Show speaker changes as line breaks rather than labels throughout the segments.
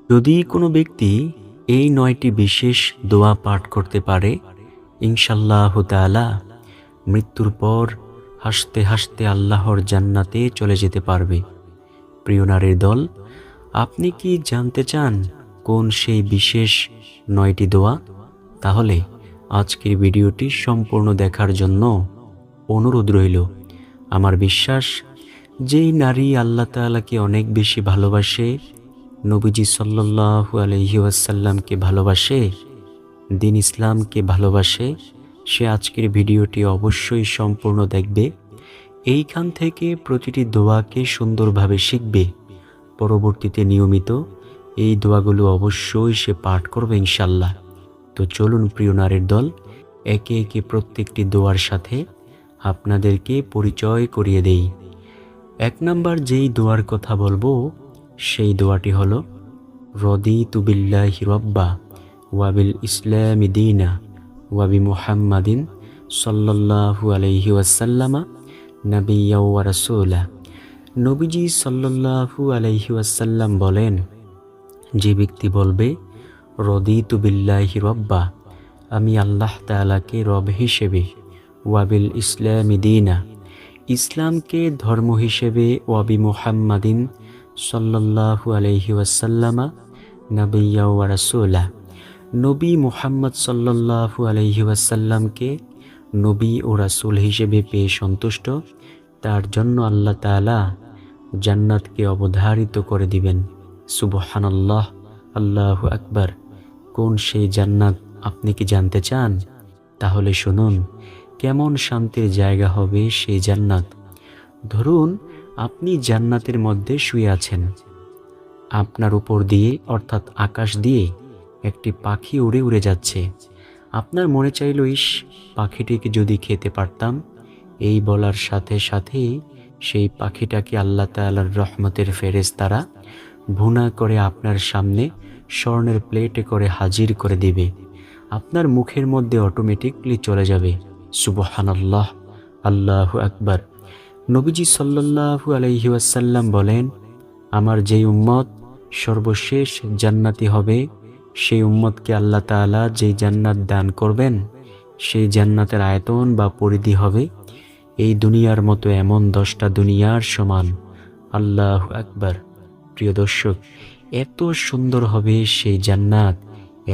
যদি কোনো ব্যক্তি এই ৯টি বিশেষ দোয়া পাঠ করতে পারে, ইনশাআল্লাহ তাআলা মৃত্যুর পর হাসতে হাসতে আল্লাহর জান্নাতে চলে যেতে পারবে। প্রিয় নারীর দল, আপনি কি জানতে চান কোন সেই বিশেষ ৯টি দোয়া? তাহলে আজকের ভিডিওটি সম্পূর্ণ দেখার জন্য অনুরোধ রইল। আমার বিশ্বাস, যেই নারী আল্লাহ তাআলাকে অনেক বেশি ভালোবাসে, নবীজি সাল্লাল্লাহু আলাইহি ওয়াসাল্লামকে ভালোবাসে, দ্বীন ইসলামকে ভালোবাসে, সে আজকের ভিডিওটি অবশ্যই সম্পূর্ণ দেখবে। এইখান থেকে প্রতিটি দোয়াকে সুন্দরভাবে শিখবে। পরবর্তীতে নিয়মিত এই দোয়াগুলো অবশ্যই সে পাঠ করবে ইনশাআল্লাহ। তো চলুন প্রিয় নারীর দল, একে একে প্রত্যেকটি দোয়ার সাথে আপনাদেরকে পরিচয় করিয়ে দেই। ১ নাম্বার যেই দোয়ার কথা বলবো, সেই দোয়াটি হলো রদিতু বিল্লাহি রাব্বা ওয়া বিল ইসলামি দীনা ওয়া বি মুহাম্মাদিন সাল্লাল্লাহু আলাইহি ওয়াসাল্লামা নাবিয়্যা ওয়া রাসূলা। নবীজি সাল্লাল্লাহু আলাইহি ওয়াসাল্লাম বলেন, যে ব্যক্তি বলবে রদিতু বিল্লাহি রাব্বা, আমি আল্লাহ তাআলাকে রব হিসেবে, ওয়া বিল ইসলামি দীনা, ইসলামকে ধর্ম হিসেবে, ওয়া বি মুহাম্মাদিন সাল্লাল্লাহু আলাইহি ওয়াসাল্লামা নাবিয়্যা ওয়া রাসূলা, নবী মুহাম্মদ সাল্লাল্লাহু আলাইহি ওয়াসাল্লামকে নবী ও রাসূল হিসেবে পেয়ে সন্তুষ্ট, তার জন্য আল্লাহ তাআলা জান্নাতকে অবধারিত করে দিবেন। সুবহানাল্লাহ, আল্লাহু আকবার। কোন সেই জান্নাত আপনি কি জানতে চান? তাহলে শুনুন, কেমন শান্তির জায়গা হবে সেই জান্নাত। ধরুন আপনি জান্নাতের মধ্যে শুয়ে আছেন, আপনার উপর দিয়ে অর্থাৎ আকাশ দিয়ে একটি পাখি উড়ে উড়ে যাচ্ছে। আপনার মনে চাইল, ইস, পাখিটিকে যদি খেতে পারতাম। এই বলার সাথে সাথে সেই পাখিটাকে আল্লাহ তাআলার রহমতের ফেরেশতারা ভুনা করে আপনার সামনে স্বর্ণের প্লেটে করে হাজির করে দিবে। আপনার মুখের মধ্যে অটোমেটিকলি চলে যাবে। সুবহানাল্লাহ, আল্লাহু আকবার। নবীজি সাল্লাল্লাহু আলাইহি ওয়াসাল্লাম বলেন, আমার যেই উম্মত সর্বশেষ জান্নাতি হবে, সেই উম্মতকে আল্লাহ তাআলা যেই জান্নাত দান করবেন, সেই জান্নাতের আয়তন বা পরিধি হবে এই দুনিয়ার মতো এমন 10টা দুনিয়ার সমান। আল্লাহু আকবার। প্রিয় দর্শক, এত সুন্দর হবে সেই জান্নাত,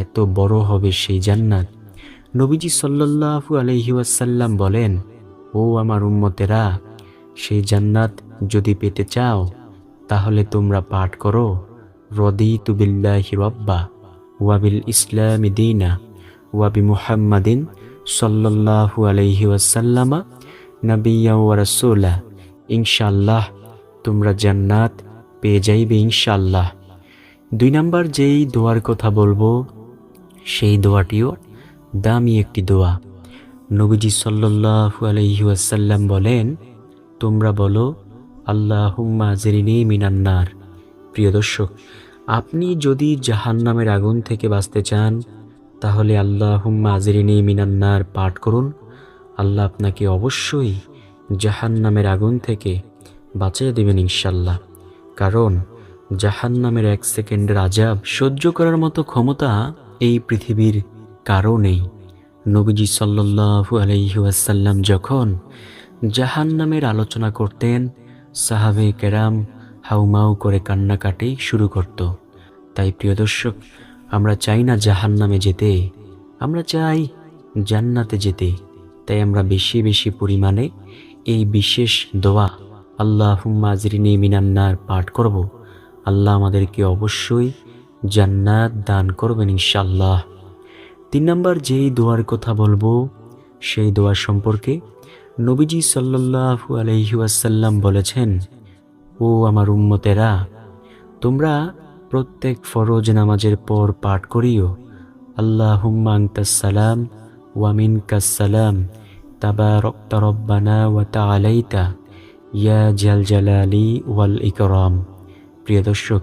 এত বড় হবে সেই জান্নাত। নবীজি সাল্লাল্লাহু আলাইহি ওয়াসাল্লাম বলেন, ও আমার উম্মতেরা, সেই জান্নাত যদি পেতে চাও তাহলে তোমরা পাঠ করো রদিতু বিল্লাহি রাব্বা ওয়া বিল ইসলামি দীনা ওয়া বি মুহাম্মাদিন সাল্লাল্লাহু আলাইহি ওয়াসাল্লামা নাবিয়্যা ওয়া রাসূলা। ইনশাআল্লাহ তোমরা জান্নাত পেয়ে যাইবে ইনশাআল্লাহ। ২ নাম্বার যেই দোয়ার কথা বলবো, সেই দোয়াটিও দামি একটি দোয়া। নবীজি সাল্লাল্লাহু আলাইহি ওয়াসাল্লাম বলেন, তোমরা বলো আল্লাহুম্মা আজরিনি মিনান নার। প্রিয় দর্শক, আপনি যদি জাহান্নামের আগুন থেকে বাঁচতে চান তাহলে আল্লাহুম্মা আজরিনি মিনান নার পাঠ করুন। আল্লাহ আপনাকে অবশ্যই জাহান্নামের আগুন থেকে বাঁচিয়ে দেবেন ইনশাআল্লাহ। কারণ জাহান্নামের 1 সেকেন্ডের আযাব সহ্য করার মতো ক্ষমতা এই পৃথিবীর কারো নেই। নবীজি সাল্লাল্লাহু আলাইহি ওয়াসাল্লাম যখন জাহান্নামের আলোচনা করতেন, সাহাবে কেরাম হাউমাউ করে কান্নাকাটি শুরু করত। তাই প্রিয় দর্শক, আমরা চাই না জাহান্নামে যেতে, আমরা চাই জান্নাতে যেতে। তাই আমরা বেশি বেশি পরিমাণে এই বিশেষ দোয়া আল্লাহুম্মা আজরিনি মিনান নার পাঠ করব। আল্লাহ আমাদেরকে অবশ্যই জান্নাত দান করবেন ইনশাআল্লাহ। ৩ নাম্বার যেই দোয়ার কথা বলবো, সেই দোয়া সম্পর্কে নবীজি সাল্লাল্লাহু আলাইহি ওয়াসাল্লাম বলেছেন, ও আমার উম্মতেরা, তোমরা প্রত্যেক ফরজ নামাজের পর পাঠ করিও আল্লাহুম্মা আনতাস সালাম ওয়া মিনকাস সালাম তাবারাকতা রব্বানা ওয়া তাআলাইতা ইয়া জাল জালালি ওয়াল ইকরাম। প্রিয় দর্শক,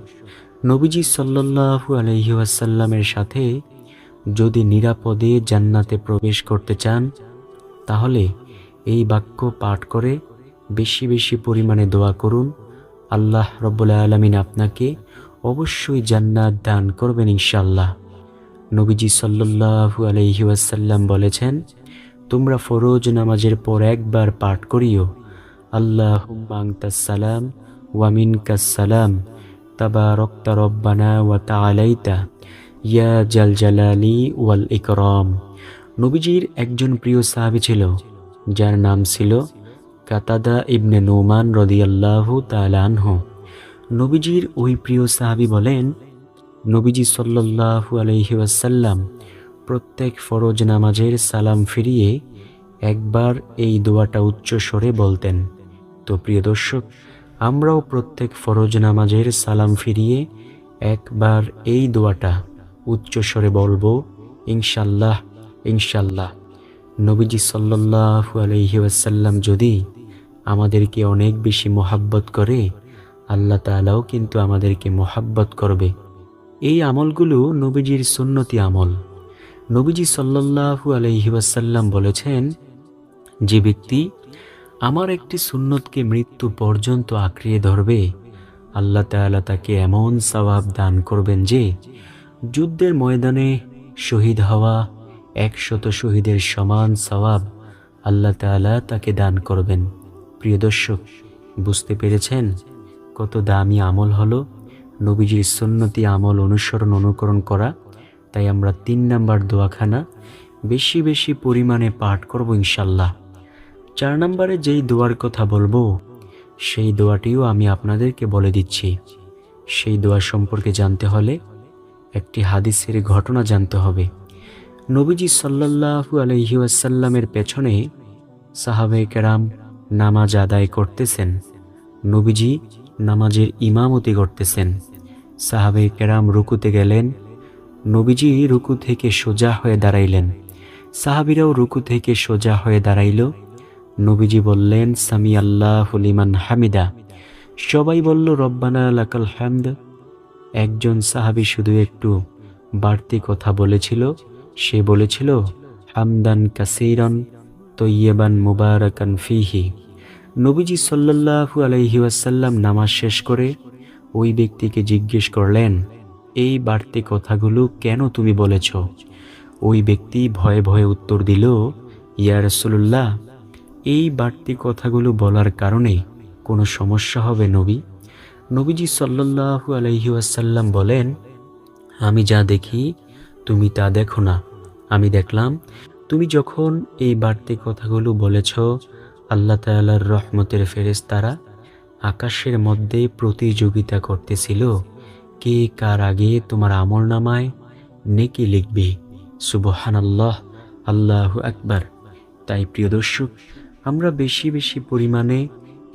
নবীজি সাল্লাল্লাহু আলাইহি ওয়াসাল্লামের সাথে যদি নিরাপদে জান্নাতে প্রবেশ করতে চান তাহলে এই বাক্য পাঠ করে বেশি বেশি পরিমাণে দোয়া করুন। আল্লাহ রব্বুল আলামিন আপনাকে অবশ্যই জান্নাত দান করবেন ইনশাআল্লাহ। নবীজি সাল্লাল্লাহু আলাইহি ওয়াসাল্লাম বলেছেন, তোমরা ফরজ নামাজের পর একবার পাঠ করিও, আল্লাহুম্মা আনতাস সালাম ওয়া মিনকাস সালাম, তাবারাকতা রব্বানা ওয়া তাআলাইতা, ইয়া জাল জালালি ওয়াল ইকরাম। নবীজির একজন প্রিয় সাহাবী ছিল, যার নাম ছিল কাতাদা ইবনে নুমান রাদিয়াল্লাহু তাআলা আনহু। নবীজির ওই প্রিয় সাহাবী বলেন, নবীজি সাল্লাল্লাহু আলাইহি ওয়াসাল্লাম প্রত্যেক ফরজ নামাজের সালাম ফিরিয়ে একবার এই দোয়াটা উচ্চ স্বরে বলতেন। তো প্রিয় দর্শক, আমরাও প্রত্যেক ফরজ নামাজের সালাম ফিরিয়ে একবার এই দোয়াটা উচ্চ স্বরে বলবো ইনশাল্লাহ ইনশাল্লাহ। নবীজি সাল্লাল্লাহু আলাইহি ওয়াসাল্লাম যদি আমাদেরকে অনেক বেশি মোহাব্বত করে, আল্লাহ তাআলাও কিন্তু আমাদেরকে মোহাব্বত করবে। এই আমলগুলো নবীজির সুন্নতি আমল। নবীজি সাল্লাল্লাহু আলাইহি ওয়াসাল্লাম বলেছেন, যে ব্যক্তি আমার একটি সুন্নতকে মৃত্যু পর্যন্ত আঁকড়িয়ে ধরবে, আল্লাহ তাআলা তাকে এমন সওয়াব দান করবেন যে যুদ্ধের ময়দানে শহীদ হওয়া 100 শহীদের সমান সওয়াব আল্লাহ তাআলা তাকে দান করবেন। প্রিয় দর্শক, বুঝতে পেরেছেন কত দামি আমল হলো নবীজির সুন্নতি আমল অনুকরণ করা। তাই আমরা 3 নাম্বার দোয়াখানা বেশি বেশি পরিমাণে পাঠ করব ইনশাল্লাহ। 4 নম্বরে যেই দোয়ার কথা বলবো, সেই দোয়াটিও আমি আপনাদেরকে বলে দিচ্ছি। সেই দোয়া সম্পর্কে জানতে হলে একটি হাদিসের ঘটনা জানতে হবে। নবীজি সাল্লাল্লাহু আলাইহি ওয়াসাল্লামের পেছনে সাহাবায়ে কেরাম নামাজ আদায় করতেছেন। নবীজি নামাজের ইমামতি করতেছেন। সাহাবায়ে কেরাম রুকুতে গেলেন। নবীজি রুকু থেকে সোজা হয়ে দাঁড়াইলেন। সাহাবীরাও রুকু থেকে সোজা হয়ে দাঁড়াইল। নবীজি বললেন, সামি আল্লাহু লিমান হামিদা। সবাই বলল, রব্বানা লাকাল হামদ। একজন সাহাবী শুধু একটু বাড়তি কথা বলেছিল। সে বলেছিল, হামদান কাসীরান তয়্যিবান মুবারাকান ফীহি। নবীজি সাল্লাল্লাহু আলাইহি ওয়াসাল্লাম নামাজ শেষ করে ওই ব্যক্তিকে জিজ্ঞেস করলেন, এই বাড়তি কথাগুলো কেন তুমি বলেছ? ওই ব্যক্তি ভয়ে ভয়ে উত্তর দিল, ইয়া রাসূলুল্লাহ, এই বাড়তি কথাগুলো বলার কারণে কোনো সমস্যা হবে নবী? নবীজি সাল্লাল্লাহু আলাইহি ওয়াসাল্লাম বলেন, আমি যা দেখি তুমি তা দেখো না। আমি দেখলাম তুমি যখন এই বাড়তি কথাগুলো বলেছ, আল্লাহ তাআলার রহমতের ফেরেশতারা আকাশের মধ্যে প্রতিযোগিতা করতেছিল কে কার আগে তোমার আমলনামায় নেকি লিখবে। সুবহানাল্লাহ, আল্লাহু আকবার। তাই প্রিয় দর্শক, আমরা বেশি বেশি পরিমাণে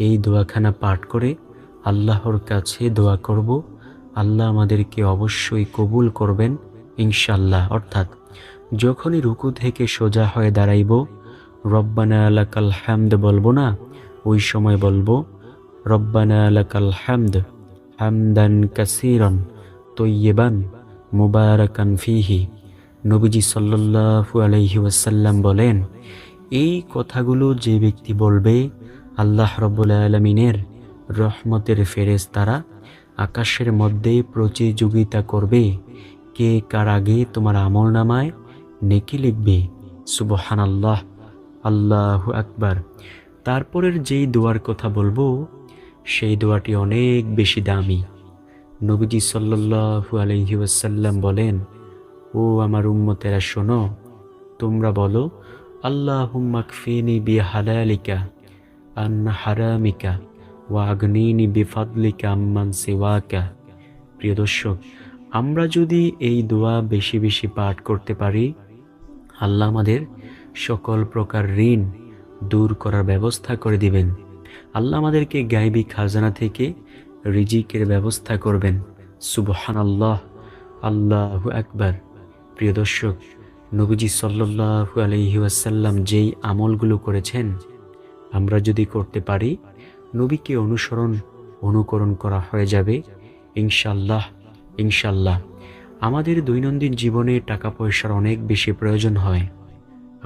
এই দোয়াখানা পাঠ করে আল্লাহর কাছে দোয়া করব। আল্লাহ আমাদেরকে অবশ্যই কবুল করবেন ইনশাল্লাহ। অর্থাৎ যখনই রুকু থেকে সোজা হয়ে দাঁড়াইব, রব্বানা লাকাল হামদ বলবো না, ওই সময় বলবো, রব্বানা লাকাল হামদ হামদান কাসীরান তয়্যিবান মুবারাকান ফীহি। নবীজি সাল্লাল্লাহু আলাইহি ওয়াসাল্লাম বলেন, এই কথাগুলো যে ব্যক্তি বলবে, আল্লাহ রাব্বুল আলামিনের রহমতের ফেরেশতারা আকাশের মধ্যে প্রতিযোগিতা করবে কে কার আগে তোমার আমলনামায় নেকি লিখবে। সুবহানাল্লাহ, আল্লাহু আকবার। তারপরের যেই দোয়ার কথা বলবো, সেই দোয়াটি অনেক বেশি দামি। নবীজি সাল্লাল্লাহু আলাইহি ওয়াসাল্লাম বলেন, ও আমার উম্মতেরা শোনো, তোমরা বলো, আল্লাহুম্মা কফিনি বিহালালিকা আন হারামিকা ওয়া আগনিনি বিফাদলিকা আম্মান সিওয়াকা। প্রিয় দর্শক, আমরা যদি এই দোয়া বেশি বেশি পাঠ করতে পারি, আল্লাহ আমাদের সকল প্রকার ঋণ দূর করার ব্যবস্থা করে দিবেন। আল্লাহ আমাদেরকে গায়বী খাজানা থেকে রিজিকের ব্যবস্থা করবেন। সুবহানাল্লাহ, আল্লাহু আকবার। প্রিয় দর্শক, নবীজি সাল্লাল্লাহু আলাইহি ওয়াসাল্লাম যেই আমলগুলো করেছেন, আমরা যদি করতে পারি, নবীকে অনুকরণ করা হয়ে যাবে ইনশাল্লাহ ইনশাল্লাহ। আমাদের দৈনন্দিন জীবনে টাকা পয়সার অনেক বেশি প্রয়োজন হয়।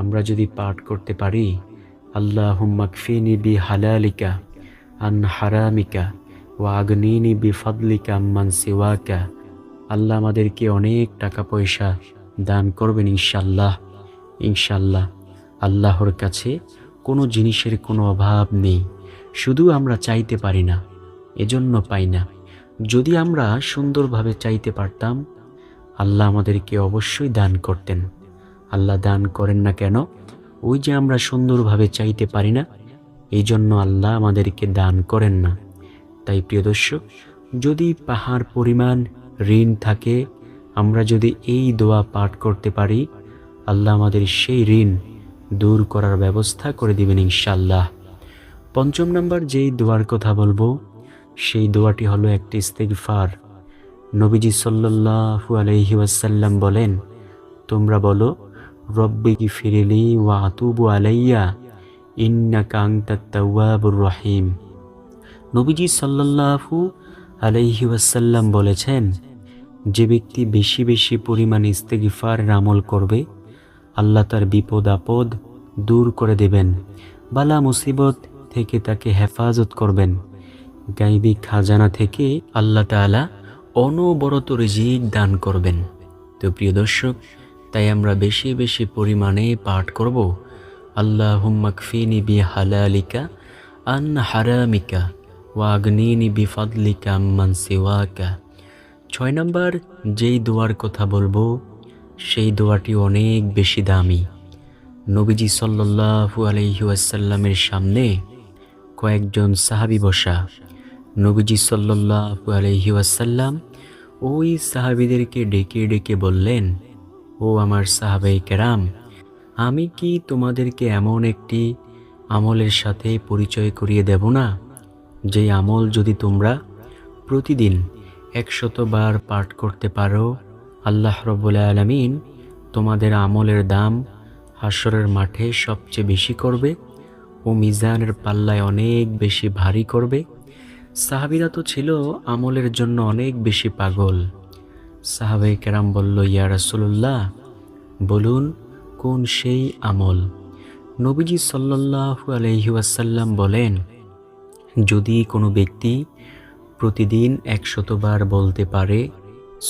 আমরা যদি পাঠ করতে পারি, আল্লাহুম্মা কফিনি বিহালালিকা আন হারামিকা ওয়াগনিনি বিফাদলিকা আম্মান সিওয়াকা। আল্লাহ আমাদেরকে অনেক টাকা পয়সা দান করবেন ইনশাল্লাহ। ইনশাল্লাহ আল্লাহর কাছে কোনো জিনিসের কোনো অভাব নেই, শুধু আমরা চাইতে পারি না, এজন্য পাই না। যদি আমরা সুন্দরভাবে চাইতে পারতাম, আল্লাহ আমাদেরকে অবশ্যই দান করতেন। আল্লাহ দান করেন না কেন? ওই যে আমরা সুন্দরভাবে চাইতে পারি না, এই জন্য আল্লাহ আমাদেরকে দান করেন না। তাই প্রিয় দর্শক, যদি পাহাড় পরিমাণ ঋণ থাকে, আমরা যদি এই দোয়া পাঠ করতে পারি, আল্লাহ আমাদের সেই ঋণ দূর করার ব্যবস্থা করে দিবেন ইনশাআল্লাহ। পঞ্চম নাম্বার যেই দোয়ার কথা বলবো, সেই দোয়াটি হলো একটি ইস্তিগফার। নবীজি সাল্লাল্লাহু আলাইহি ওয়াসাল্লাম বলেন, তোমরা বলো, রব্বি গফিরলি ওয়া আতুবু আলাইয়া ইন্নাকা আনতাত তাওয়াবুর রহিম। নবীজি সাল্লাল্লাহু আলাইহি ওয়াসাল্লাম বলেছেন, যে ব্যক্তি বেশি বেশি পরিমাণ ইস্তিগফারের আমল করবে, আল্লাহ তার বিপদ আপদ দূর করে দেবেন, বালা মুসিবত থেকে তাকে হেফাজত করবেন, গায়বী খাজানা থেকে আল্লাহ তাআলা অনবরত রিজিক দান করবেন। তো প্রিয় দর্শক, তাই আমরা বেশি বেশি পরিমাণে পাঠ করব, আল্লাহুম্মা কফিনি বিহালালিকা আন হারামিকা ওয়া আগনিনি বিফাদলিকা আম্মান সিওয়াকা। 6 নাম্বার যেই দোয়ার কথা বলবো, সেই দোয়াটি অনেক বেশি দামি। নবীজি সাল্লাল্লাহু আলাইহি ওয়াসাল্লামের সামনে কয়েকজন সাহাবী বসা। নবীজি সাল্লাল্লাহু আলাইহি ওয়াসাল্লাম ওই সাহাবীদেরকে ডেকে ডেকে বললেন, ও আমার সাহাবায়ে কেরাম, আমি কি তোমাদেরকে এমন একটি আমলের সাথে পরিচয় করিয়ে দেব না, যে আমল যদি তোমরা প্রতিদিন 100 বার পাঠ করতে পারো, আল্লাহ রাব্বুল আলামিন তোমাদের আমলের দাম হাশরের মাঠে সবচেয়ে বেশি করবে ও মিজানের পাল্লায় অনেক বেশি ভারী করবে। সাহাবীরা তো ছিল আমলের জন্য অনেক বেশি পাগল। সাহাবায়ে কেরাম বলল, ইয়া রাসূলুল্লাহ, বলুন কোন সেই আমল? নবীজি সাল্লাল্লাহু আলাইহি ওয়াসাল্লাম বলেন, যদি কোনো ব্যক্তি প্রতিদিন 100 বার বলতে পারে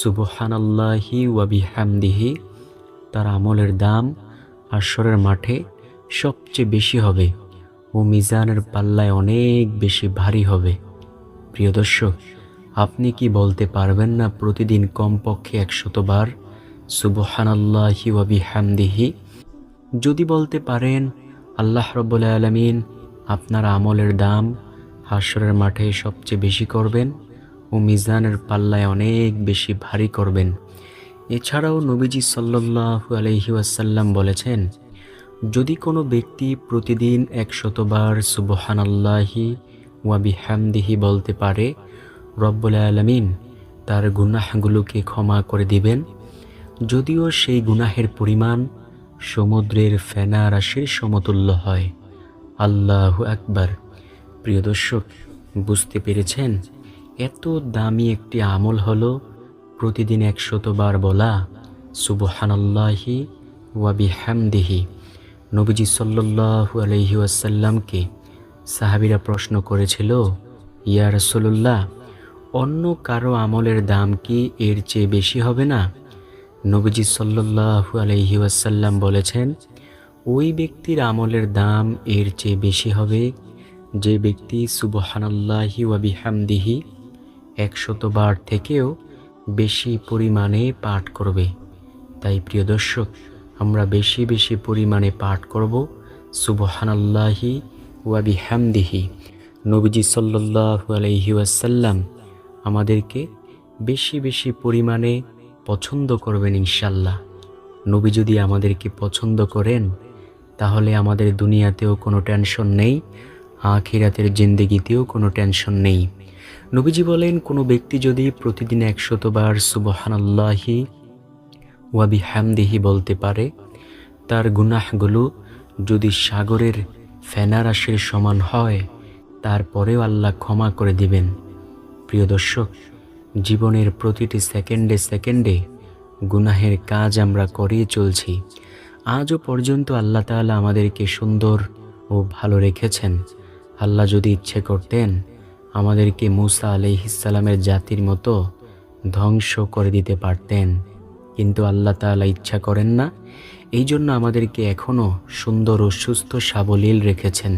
সুবহানাল্লাহি ওয়া বিহামদিহি, তার আমলের দাম হাশরের মাঠে সবচেয়ে বেশি হবে ও মিজানের পাল্লায় অনেক বেশি ভারী হবে। প্রিয় দর্শক, আপনি কি বলতে পারবেন না প্রতিদিন কমপক্ষে 100 বার সুবহানাল্লাহি ওয়া বিহামদিহি? যদি বলতে পারেন, আল্লাহ রাব্বুল আলামিন আপনার আমলের দাম হাশরের মাঠে সবচেয়ে বেশি করবেন ও মিজানের পাল্লায় অনেক বেশি ভারী করবেন। এছাড়াও নবীজি সাল্লাল্লাহু আলাইহি ওয়াসাল্লাম বলেছেন, যদি কোনো ব্যক্তি প্রতিদিন 100 বার সুবহানাল্লাহি ওয়া বিহামদিহি বলতে পারে, রব্বুল আলামিন তার গুনাহগুলোকে ক্ষমা করে দিবেন, যদিও সেই গুনাহের পরিমাণ সমুদ্রের ফেনা রাশির সমতুল্য হয়। আল্লাহু আকবার। প্রিয় দর্শক, বুঝতে পেরেছেন এত দামি একটি আমল হলো প্রতিদিন 100 বার বলা সুবহানাল্লাহি ওয়া বিহামদিহি। নবীজি সাল্লাল্লাহু আলাইহি ওয়াসাল্লামকে সাহাবীরা প্রশ্ন করেছিল, ইয়া রাসূলুল্লাহ, অন্য কারো আমলের দাম কি এর চেয়ে বেশি হবে না? নবীজি সাল্লাল্লাহু আলাইহি ওয়াসাল্লাম বলেছেন, ওই ব্যক্তির আমলের দাম এর চেয়ে বেশি হবে যে ব্যক্তি সুবহানাল্লাহি ওয়া বিহামদিহি 100 বার থেকেও বেশি পরিমাণে পাঠ করবে। তাই প্রিয় দর্শক, আমরা বেশি বেশি পরিমাণে পাঠ করব সুবহানাল্লাহি ওয়া বিহামদিহি। নবীজি সাল্লাল্লাহু আলাইহি ওয়াসাল্লাম আমাদেরকে বেশি বেশি পরিমাণে পছন্দ করবেন ইনশাল্লাহ। নবী যদি আমাদেরকে পছন্দ করেন, তাহলে আমাদের দুনিয়াতেও কোনো টেনশন নেই, আখিরাতের জিন্দেগিতেও কোনো টেনশন নেই। নবীজি বলেন, কোনো ব্যক্তি যদি প্রতিদিন 100 বার সুবহানাল্লাহি ওয়া বিহামদিহি বলতে পারে, তার গুনাহগুলো যদি সাগরের ফেনা রাশির সমান হয়, তারপরেও আল্লাহ ক্ষমা করে দিবেন। প্রিয় দর্শক, জীবনের প্রতিটি সেকেন্ডে সেকেন্ডে গুনাহের কাজ আমরা করেই চলছি। আজও পর্যন্ত আল্লাহ তাআলা আমাদেরকে সুন্দর ও ভালো রেখেছেন। আল্লাহ যদি ইচ্ছে করতেন আমাদেরকে মুসা আলাইহিসসালামের জাতির মতো ধ্বংস করে দিতে পারতেন, কিন্তু আল্লাহ তাআলা ইচ্ছা করেন না। এই জন্য আমাদেরকে এখনও সুন্দর ও সুস্থ সাবলীল রেখেছেন।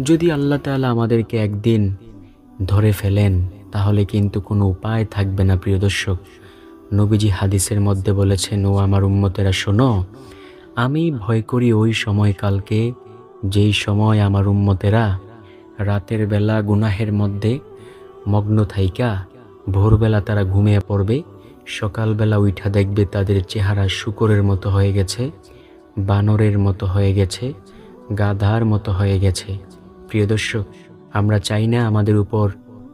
যদি আল্লাহ তাআলা আমাদেরকে একদিন ধরে ফেলেন তাহলে কিন্তু কোনো উপায় থাকবে না। প্রিয় দর্শক, নবীজি হাদিসের মধ্যে বলেছেন, ও আমার উম্মতেরা শোনো, আমি ভয় করি ওই সময়কালকে যেই সময় আমার উম্মতেরা রাতের বেলা গুনাহের মধ্যে মগ্ন থাইকা ভোরবেলা তারা ঘুমিয়ে পড়বে, সকালবেলা উঠা দেখবে তাদের চেহারা শূকরের মতো হয়ে গেছে, বানরের মতো হয়ে গেছে, গাধার মতো হয়ে গেছে। প্রিয় দর্শক, আমরা চাই না আমাদের উপর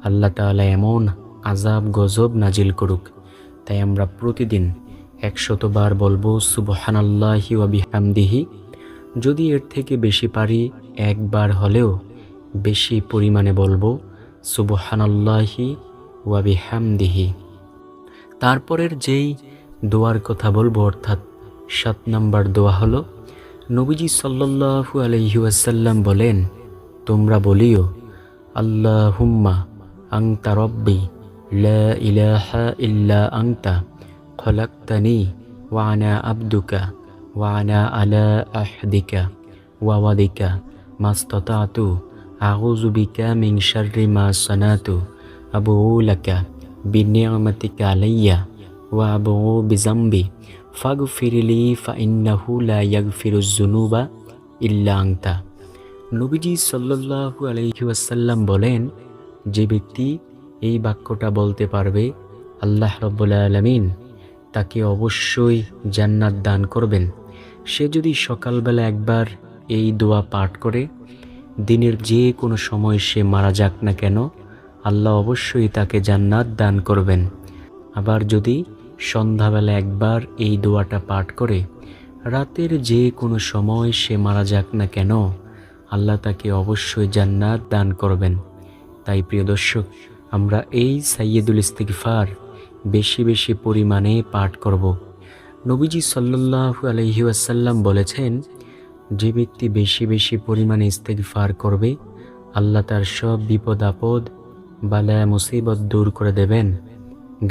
আল্লাহ তাআলা এমন আযাব গজব নাজিল করুক। তাই আমরা প্রতিদিন 100 বার বলবো সুবহানাল্লাহি ওয়া বিহামদিহি। যদি এর থেকে বেশি পারি, একবার হলেও বেশি পরিমাণে বলবো সুবহানাল্লাহি ওয়া বিহামদিহি। তারপরের যেই দোয়ার কথা বলবো, অর্থাৎ 7 নম্বর দোয়া হলো, নবীজি সাল্লাল্লাহু আলাইহি ওয়াসাল্লাম বলেন, তোমরা বলিও, আল্লাহুম্মা আনতা রব্বি লা ইলাহা ইল্লা আনতা খলাকতানি ওয়া আনা আবদুকা ওয়া আনা আলা আহদিকা ওয়া ওয়াদিকা মাস্তাতাতু আউযু বিকা মিন শাররি মা সানাতু আবুউ লাকা বিনি'মাতিকা আলাইয়া ওয়া আবুউ বিযামবি ফাগফিরলি ফাইন্নাহু লা ইয়াগফিরুয যুনুবা ইল্লা আনতা। নবীজি সাল্লাল্লাহু আলাইহি ওয়াসাল্লাম বলেন, যে ব্যক্তি এই বাক্যটা বলতে পারবে, আল্লাহ রাব্বুল আলামিন তাকে অবশ্যই জান্নাত দান করবেন। সে যদি সকালবেলা একবার এই দোয়া পাঠ করে, দিনের যে কোনো সময় সে মারা যাক না কেন, আল্লাহ অবশ্যই তাকে জান্নাত দান করবেন। আবার যদি সন্ধ্যাবেলা একবার এই দোয়াটা পাঠ করে, রাতের যে কোনো সময় সে মারা যাক না কেন, আল্লাহ তাকে অবশ্যই জান্নাত দান করবেন। তাই প্রিয় দর্শক, আমরা এই সাইয়্যিদুল ইস্তিগফার বেশি বেশি পরিমাণে পাঠ করব। নবীজি সাল্লাল্লাহু আলাইহি ওয়াসাল্লাম বলেছেন, যে ব্যক্তি বেশি বেশি পরিমাণে ইস্তিগফার করবে, আল্লাহ তার সব বিপদ আপদ বালা মুসিবত দূর করে দেবেন,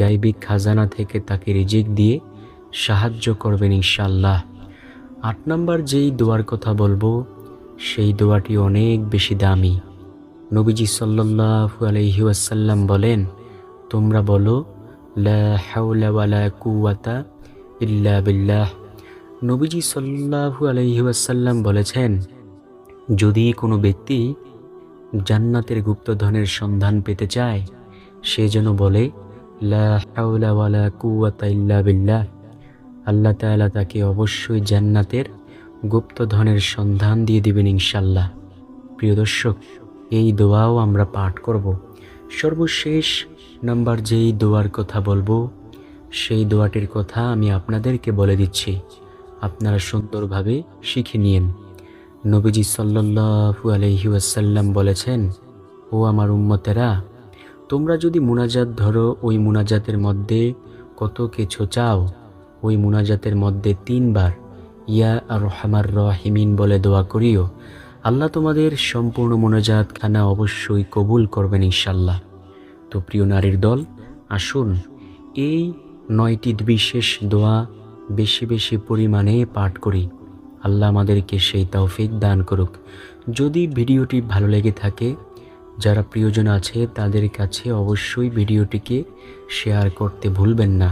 গায়বী খাজানা থেকে তাকে রিজিক দিয়ে সাহায্য করবেন ইনশাআল্লাহ। 8 নম্বর যেই দোয়ার কথা বলবো, সেই দোয়াটি অনেক বেশি দামি। নবীজি সাল্লাল্লাহু আলাইহি ওয়াসাল্লাম বলেন, তোমরা বলো, লা হাওলা ওয়ালা কুওয়াতা ইল্লা বিল্লাহ। নবীজি সাল্লাল্লাহু আলাইহি ওয়াসাল্লাম বলেছেন, যদি কোনো ব্যক্তি জান্নাতের গুপ্তধনের সন্ধান পেতে চায়, সে যেন বলে, লা হাওলা ওয়ালা কুওয়াতা ইল্লা বিল্লাহ। আল্লাহ তাআলা তাকে অবশ্যই জান্নাতের গুপ্তধনের সন্ধান দিয়ে দিবেন ইনশাআল্লাহ। প্রিয় দর্শক, এই দোয়াও আমরা পাঠ করব। সর্বশেষ নাম্বার যেই দোয়ার কথা বলবো, সেই দোয়াটির কথা আমি আপনাদেরকে বলে দিচ্ছি, আপনারা সুন্দরভাবে শিখে নিয়েন। নবীজি সাল্লাল্লাহু আলাইহি ওয়াসাল্লাম বলেছেন, ও আমার উম্মতেরা, তোমরা যদি মুনাজাত ধরো, ওই মুনাজাতের মধ্যে কত কিছু চাও, ওই মুনাজাতের মধ্যে 3 বার ইয়া আরহামার রাহিমিন বলে দোয়া করিও, আল্লাহ তোমাদের সম্পূর্ণ মুনাজাত খানা অবশ্যই কবুল করবেন ইনশাআল্লাহ। তো প্রিয় নারীর দল, আসুন এই 9টি বিশেষ দোয়া বেশি বেশি পরিমাণে পাঠ করি। আল্লাহ আমাদেরকে সেই তৌফিক দান করুক। যদি ভিডিওটি ভালো লেগে থাকে, যারা প্রিয়জন আছে তাদের কাছে অবশ্যই ভিডিওটিকে শেয়ার করতে ভুলবেন না।